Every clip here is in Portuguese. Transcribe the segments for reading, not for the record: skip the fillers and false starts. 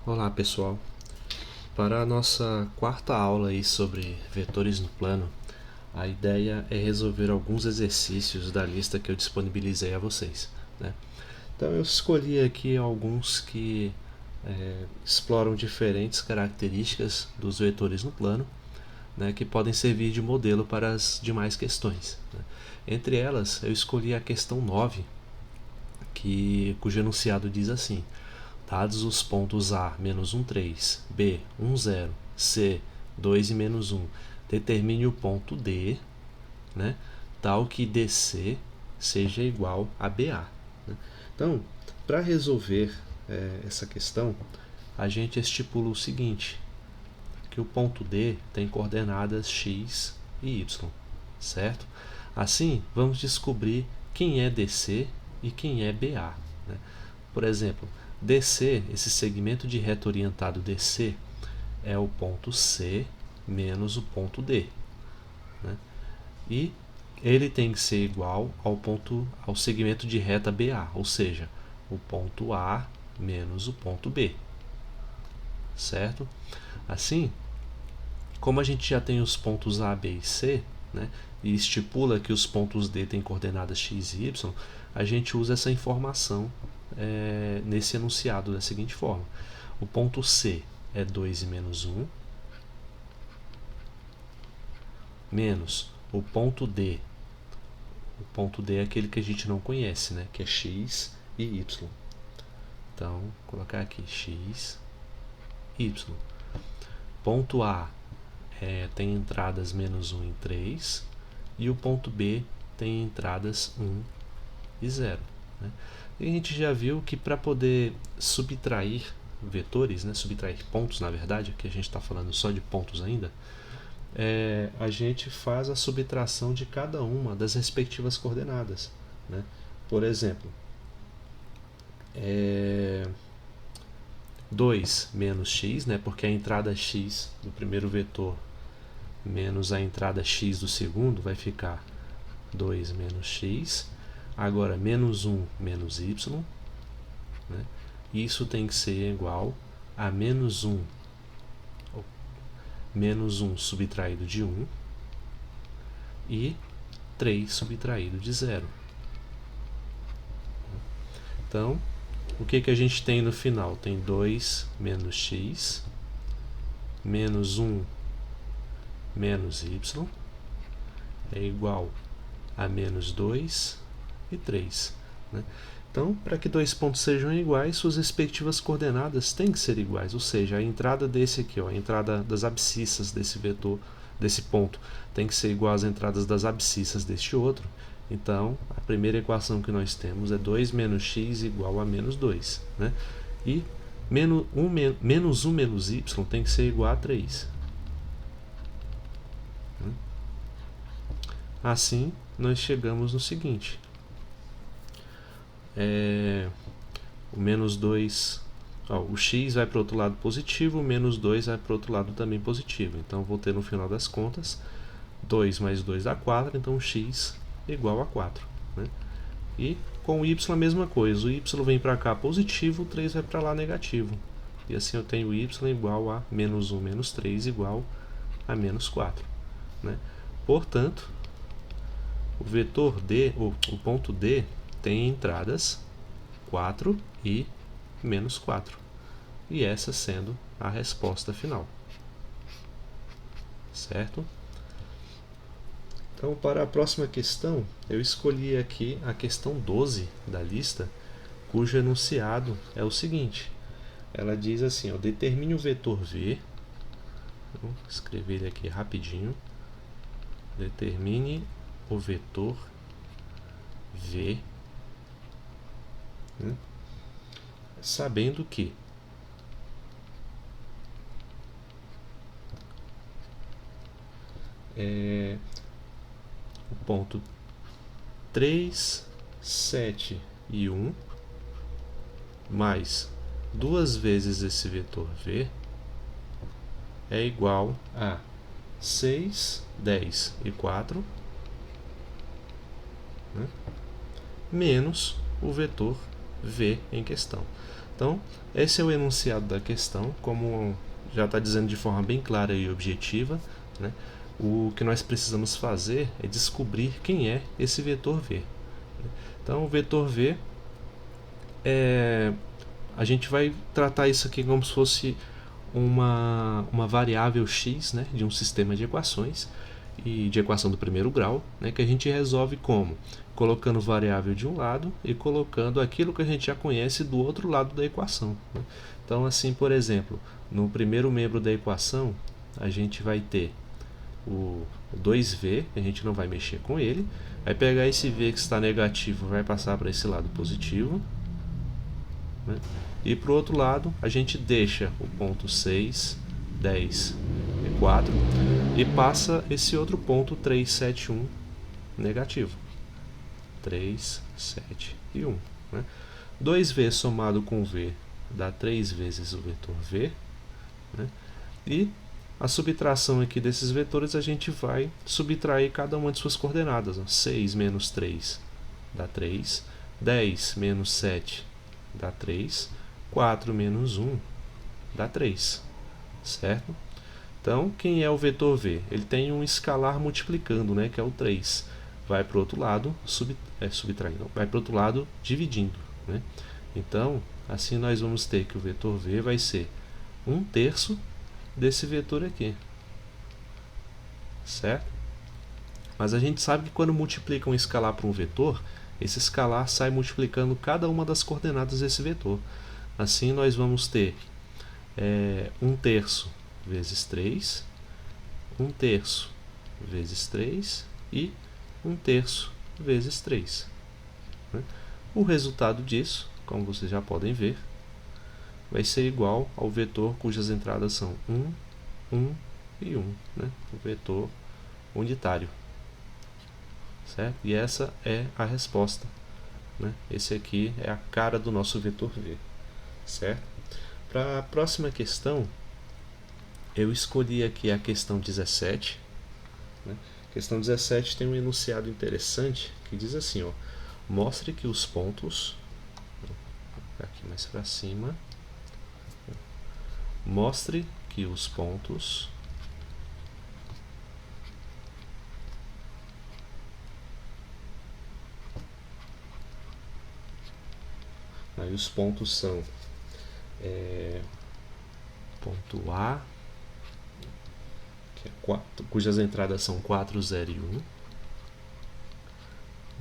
Olá pessoal, para a nossa quarta aula aí sobre vetores no plano, a ideia é resolver alguns exercícios da lista que eu disponibilizei a vocês, né? Então eu escolhi aqui alguns que exploram diferentes características dos vetores no plano, né, que podem servir de modelo para as demais questões, né? Entre elas, eu escolhi a questão 9, cujo enunciado diz assim: dados os pontos A, menos 1, 3, B, 1, 0, C, 2 e menos 1, determine o ponto D, né, tal que DC seja igual a BA. Né? Então, para resolver essa questão, a gente estipula o seguinte, que o ponto D tem coordenadas x e y, certo? Assim, vamos descobrir quem é DC e quem é BA. Né? Por exemplo, DC, esse segmento de reta orientado DC, é o ponto C menos o ponto D. Né? E ele tem que ser igual ao segmento de reta BA, ou seja, o ponto A menos o ponto B. Certo? Assim, como a gente já tem os pontos A, B e C, né, e estipula que os pontos D têm coordenadas x e y, a gente usa essa informação nesse enunciado da seguinte forma: o ponto C é 2 e menos 1, menos o ponto D. O ponto D é aquele que a gente não conhece, né, que é x e y. Então, vou colocar aqui x, y. Ponto A tem entradas menos 1 e 3, e o ponto B tem entradas 1 e 0. Né? E a gente já viu que para poder subtrair vetores, né, subtrair pontos na verdade, que a gente está falando só de pontos ainda, a gente faz a subtração de cada uma das respectivas coordenadas. Né? Por exemplo, 2 menos x, né, porque a entrada x do primeiro vetor menos a entrada x do segundo vai ficar 2 menos x. Agora, menos 1 menos y. Né? Isso tem que ser igual a menos 1 subtraído de 1 e 3 subtraído de 0. Então, o que a gente tem no final? Tem 2 menos x, menos 1 menos y, é igual a menos 2 e 3. Né? Então, para que dois pontos sejam iguais, suas respectivas coordenadas têm que ser iguais, ou seja, a entrada desse aqui, a entrada das abscissas desse vetor, desse ponto, tem que ser igual às entradas das abscissas deste outro. Então, a primeira equação que nós temos é 2 menos x igual a menos 2. Né? E menos 1 menos y tem que ser igual a 3. Assim, nós chegamos no seguinte: o menos 2, o x vai para o outro lado positivo, o menos 2 vai para o outro lado também positivo. Então, vou ter no final das contas 2 mais 2 dá 4, então x igual a 4. Né? E com o y a mesma coisa, o y vem para cá positivo, o 3 vai para lá negativo. E assim eu tenho y igual a menos 1 menos 3 igual a menos 4. Né? Portanto, o vetor D, o ponto D, tem entradas 4 e menos 4. E essa sendo a resposta final. Certo? Então, para a próxima questão, eu escolhi aqui a questão 12 da lista, cujo enunciado é o seguinte. Ela diz assim, determine o vetor V. Vou escrever ele aqui rapidinho. Determine o vetor V, né? Sabendo que o ponto 3, 7 e 1 mais duas vezes esse vetor V é igual a 6, 10 e 4, né, menos o vetor V em questão. Então, esse é o enunciado da questão, como já está dizendo de forma bem clara e objetiva, né? O que nós precisamos fazer é descobrir quem é esse vetor V. Então, o vetor V, a gente vai tratar isso aqui como se fosse uma variável x, né, de um sistema de equações, e de equação do primeiro grau, né, que a gente resolve como? Colocando variável de um lado e colocando aquilo que a gente já conhece do outro lado da equação, né? Então, assim, por exemplo, no primeiro membro da equação, a gente vai ter o 2v, a gente não vai mexer com ele, vai pegar esse v que está negativo, vai passar para esse lado positivo, né? E para o outro lado, a gente deixa o ponto 6, 10 e 4 e passa esse outro ponto 3, 7, 1 negativo. 3, 7 e 1. Né? 2v somado com v dá 3 vezes o vetor v. Né? E a subtração aqui desses vetores, a gente vai subtrair cada uma de suas coordenadas. 6 menos 3 dá 3. 10 menos 7 dá 3. 4 menos 1 dá 3. Certo? Então, quem é o vetor v? Ele tem um escalar multiplicando, né, que é o 3. Vai para o outro lado, subtraindo, vai para o outro lado, dividindo. Né? Então, assim nós vamos ter que o vetor v vai ser 1/3 desse vetor aqui. Certo? Mas a gente sabe que quando multiplica um escalar por um vetor, esse escalar sai multiplicando cada uma das coordenadas desse vetor. Assim nós vamos ter 1/3 vezes 3, 1/3 vezes 3 e 1/3 vezes 3. Né? O resultado disso, como vocês já podem ver, vai ser igual ao vetor cujas entradas são 1, 1 e 1. Né? O vetor unitário. Certo? E essa é a resposta. Né? Esse aqui é a cara do nosso vetor V. Certo? Para a próxima questão, eu escolhi aqui a questão 17. Né? A questão 17 tem um enunciado interessante que diz assim, ó, mostre que os pontos, vou colocar aqui mais para cima, mostre que os pontos aí os pontos são ponto A, que é 4, cujas entradas são 4, 0 e 1.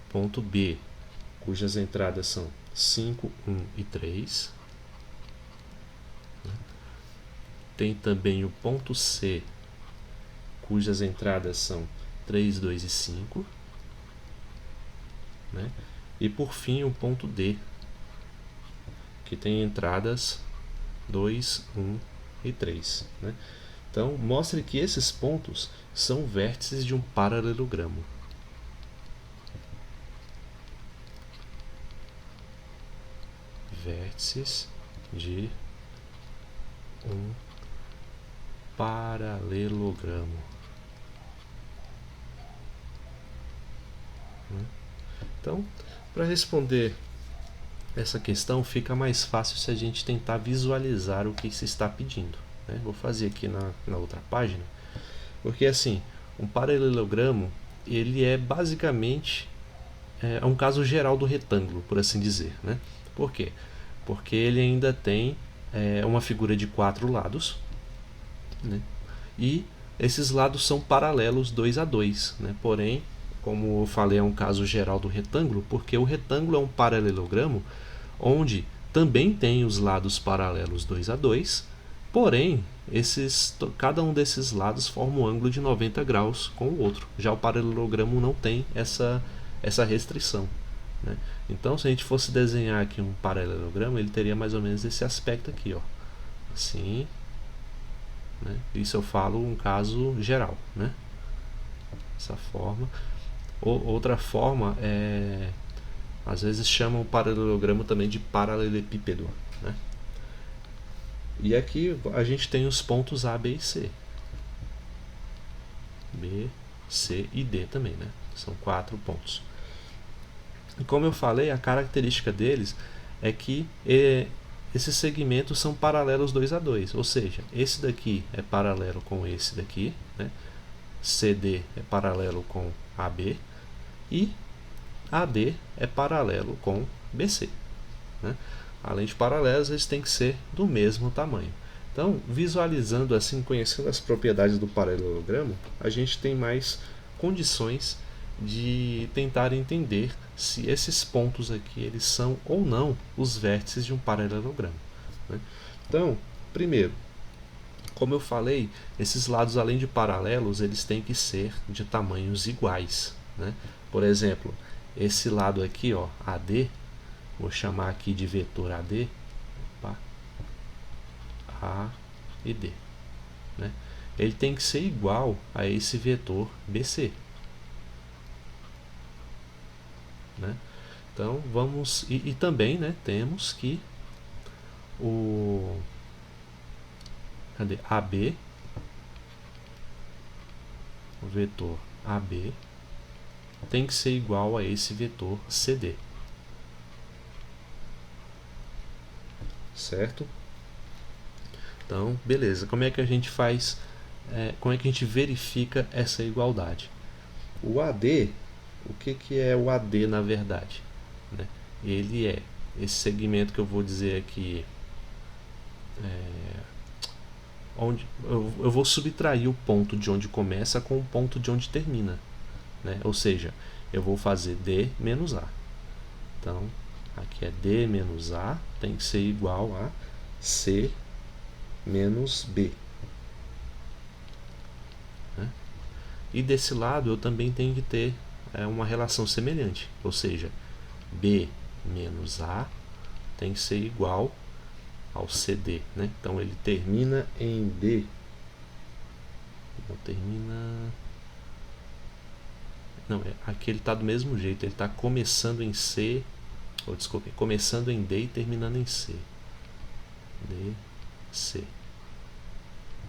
Ponto B, cujas entradas são 5, 1 e 3. Tem também o ponto C, cujas entradas são 3, 2 e 5. Né? E por fim o ponto D, que tem entradas 2, 1 e 3. Né? Então, mostre que esses pontos são vértices de um paralelogramo. Vértices de um paralelogramo. Então, para responder essa questão, fica mais fácil se a gente tentar visualizar o que se está pedindo. Né? Vou fazer aqui na outra página, porque assim, um paralelogramo, ele é basicamente um caso geral do retângulo, por assim dizer. Né? Por quê? Porque ele ainda tem uma figura de 4 lados, né? E esses lados são paralelos 2 a 2, né? Porém, como eu falei, é um caso geral do retângulo, porque o retângulo é um paralelogramo onde também tem os lados paralelos 2 a 2, porém, cada um desses lados forma um ângulo de 90 graus com o outro. Já o paralelogramo não tem essa restrição. Né? Então, se a gente fosse desenhar aqui um paralelogramo, ele teria mais ou menos esse aspecto aqui, ó. Assim, né? Isso eu falo um caso geral, né? Dessa forma. Outra forma às vezes chamam o paralelogramo também de paralelepípedo, né? E aqui a gente tem os pontos A, B e C. B, C e D também, né? São 4 pontos. E como eu falei, a característica deles é que esses segmentos são paralelos 2 a 2, ou seja, esse daqui é paralelo com esse daqui, né? CD é paralelo com AB e AD é paralelo com BC, né? Além de paralelos, eles têm que ser do mesmo tamanho. Então, visualizando assim, conhecendo as propriedades do paralelogramo, a gente tem mais condições de tentar entender se esses pontos aqui eles são ou não os vértices de um paralelogramo, né? Então, primeiro, como eu falei, esses lados além de paralelos, eles têm que ser de tamanhos iguais, né? Por exemplo, esse lado aqui, ó, AD, vou chamar aqui de vetor AD, opa, A e D, né? Ele tem que ser igual a esse vetor BC, né? Então vamos e também, né, temos que o AB, o vetor AB tem que ser igual a esse vetor CD, certo? Então, beleza. Como é que a gente faz? Como é que a gente verifica essa igualdade? O AD, o que é o AD na verdade, né? Ele é esse segmento que eu vou dizer aqui, onde eu vou subtrair o ponto de onde começa com o ponto de onde termina, né? Ou seja, eu vou fazer D menos A. Então, aqui é D menos A, tem que ser igual a C menos B, né? E desse lado eu também tenho que ter uma relação semelhante, ou seja, B menos A tem que ser igual ao CD, né? Então ele termina em D, não termina, não, aqui ele está do mesmo jeito, ele está começando em C, ou desculpe, começando em D e terminando em C, D, C,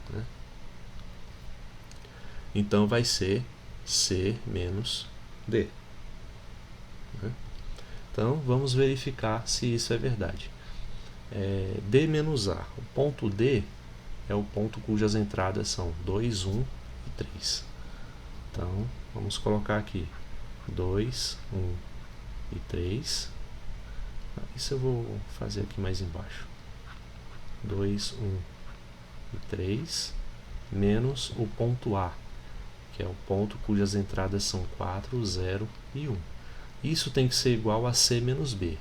né? Então vai ser C menos D, né? Então vamos verificar se isso é verdade. D menos A, o ponto D é o ponto cujas entradas são 2, 1 e 3. Então vamos colocar aqui 2, 1 e 3. Isso eu vou fazer aqui mais embaixo. 2, 1 e 3 menos o ponto A, que é o ponto cujas entradas são 4, 0 e 1. Isso tem que ser igual a C menos B.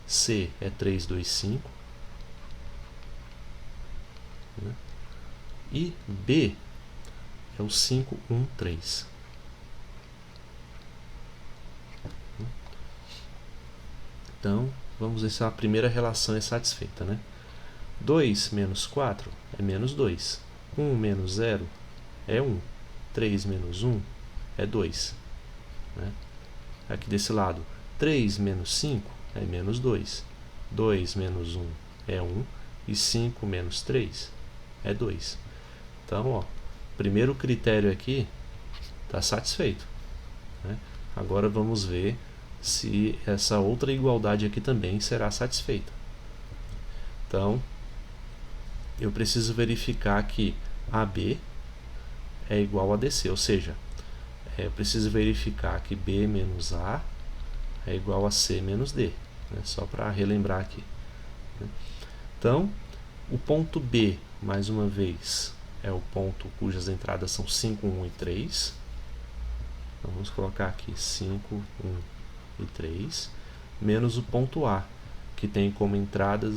C é 3, 2, 5. Né? E B é o 5, 1, 3. Então, vamos ver se a primeira relação é satisfeita, né? 2 menos 4 é menos 2. 1 menos 0 é 1. 3 menos 1 é 2. Né? Aqui desse lado, 3 menos 5 é menos 2. 2 menos 1 é 1. E 5 menos 3 é 2. Então, ó, primeiro critério aqui está satisfeito, né? Agora vamos ver se essa outra igualdade aqui também será satisfeita. Então, eu preciso verificar que AB é igual a DC, ou seja, eu preciso verificar que B menos A é igual a C menos D, né? Só para relembrar aqui, né? Então, o ponto B, mais uma vez, é o ponto cujas entradas são 5, 1 e 3. Então, vamos colocar aqui 5, 1 e 3, menos o ponto A, que tem como entradas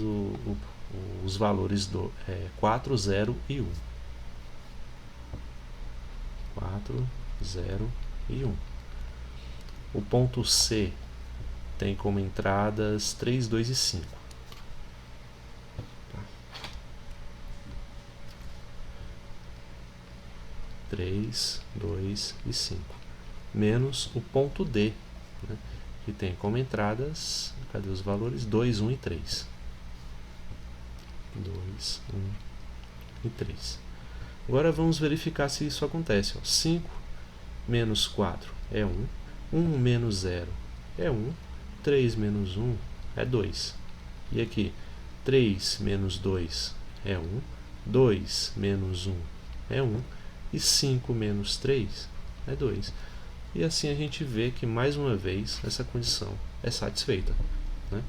os valores do 4, 0 e 1. 4, 0 e 1. O ponto C tem como entradas 3, 2 e 5. 3, 2 e 5. Menos o ponto D, né, que tem como entradas, cadê os valores? 2, 1 e 3. 2, 1 e 3. Agora vamos verificar se isso acontece. 5 menos 4 é 1. 1 menos 0 é 1. 3 menos 1 é 2. E aqui, 3 menos 2 é 1, 2 menos 1 é 1, e 5 menos 3 é 2. E assim a gente vê que, mais uma vez, essa condição é satisfeita, né?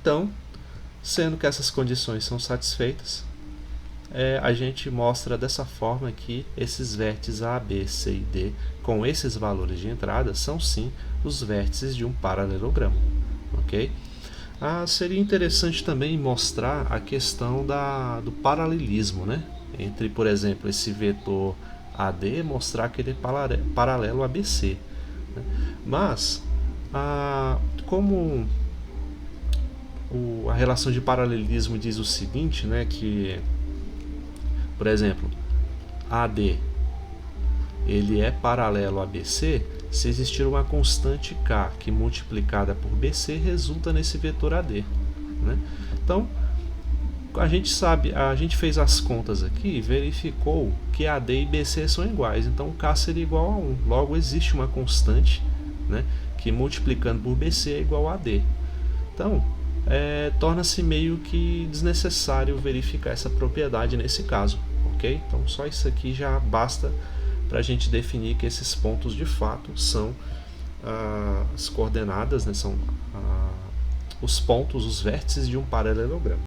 Então, sendo que essas condições são satisfeitas, a gente mostra dessa forma que esses vértices A, B, C e D, com esses valores de entrada, são sim os vértices de um paralelogramo. Ok? Seria interessante também mostrar a questão do paralelismo, né? Entre, por exemplo, esse vetor AD, mostrar que ele é paralelo a BC. Né? Mas, como a relação de paralelismo diz o seguinte, né, que, por exemplo, AD ele é paralelo a BC se existir uma constante K que, multiplicada por BC, resulta nesse vetor AD. Né? Então, a gente fez as contas aqui e verificou que AD e BC são iguais, então K seria igual a 1. Logo, existe uma constante, né, que, multiplicando por BC, é igual a AD. Então, torna-se meio que desnecessário verificar essa propriedade nesse caso. Ok? Então, só isso aqui já basta para a gente definir que esses pontos de fato são as coordenadas, né, são os pontos, os vértices de um paralelogramo.